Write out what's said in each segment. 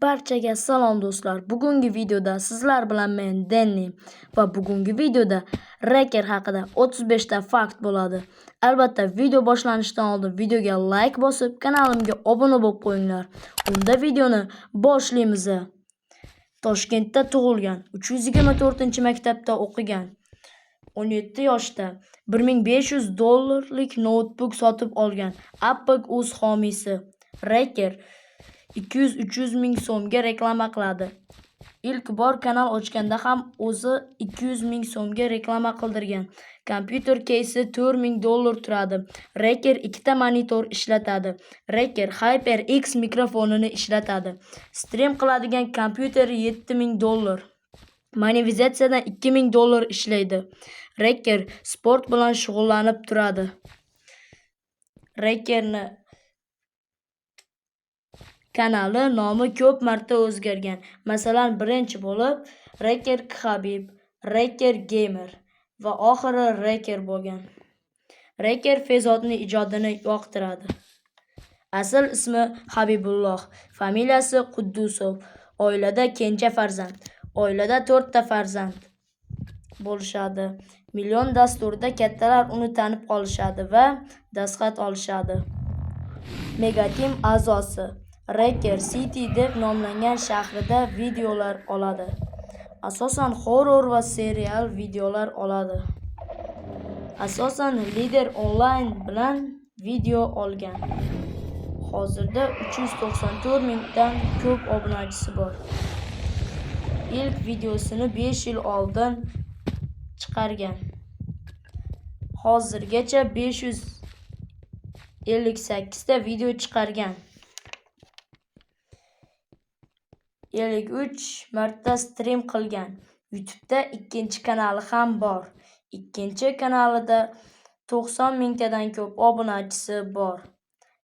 Barchaga salom do'stlar. Bugungi videoda sizlar bilan men Denni va bugungi videoda Reker haqida 35 ta fakt bo'ladi. Albatta video boshlanishidan oldin videoga like bosib, kanalimga obuna bo'lib qo'yinglar. Unda videoni boshlaymiz. Toshkentda tug'ilgan, 324-maktabda o'qigan. 17 yoshda $1500 notebook sotib olgan. Apple o'z homiysi. Reker 200-300 ming so'mga reklama qiladi. Ilk bor kanal ochganda ham o'zi 200 ming so'mga reklama qildirgan. Kompyuter keysi $4000 turadi. Reker 2 ta monitor ishlatadi. Reker HyperX mikrofonini ishlatadi. Stream qiladigan kompyuter $7000. Monetizatsiyadan $2000 ishlaydi. Reker sport bilan shug'ullanib turadi. Rekerni kanali nomi ko'p marta o'zgargan. Masalan, birinchi bo'lib Reker Khabib, Reker Gamer va oxiri Reker bo'lgan. Reker Fezodni ijodini yoqtiradi. Asl ismi Habibulloh, familiyasi Quddusov. Oilada kenja farzand. Oilada 4 ta farzand bo'lishadi. Million dasturida kattalar uni tanib qolishadi va dastxat olishadi. Megateam a'zosi. Reker City deb nomlangan shahrida videolar oladi. Asosan horror va serial videolar oladi. Asosan Lider Online bilan video olgan. Hozirda 394 mingdan ko'p obunachisi bor. İlk videosini 5 yil oldin chiqargan. Hozirgacha 558 ta video chiqargan. 53 marta stream qilgan. YouTube'da ikkinchi kanali ham bor. Ikkinchi kanalida 90 mingtadan ko'p obunachisi bor.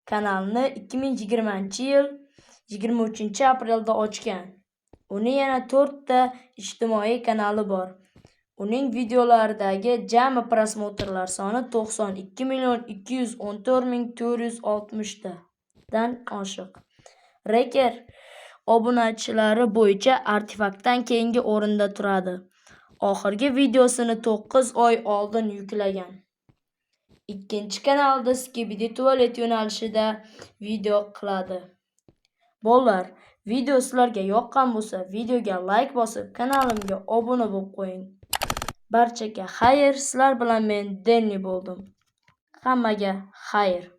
Kanalni 2020-yil 23-aprelda ochgan. Uning yana 4 ta ijtimoiy kanali bor. Uning videolaridagi jami prosmotrlar soni 92,214,460 dan oshiq. Reker obunachilari bo'yicha artefaktdan keyingi o'rinda turadi. Oxirgi videosini 9 oy oldin yuklagan. Ikkinchi kanalda Skibidi tualet yo'nalishida video qiladi. Bolalar, video sizlarga yoqqan bo'lsa, videoga like bosib, kanalimga obuna bo'lib qo'ying. Barchaga xayr, sizlar bilan men Denni bo'ldim. Hammaga xayr.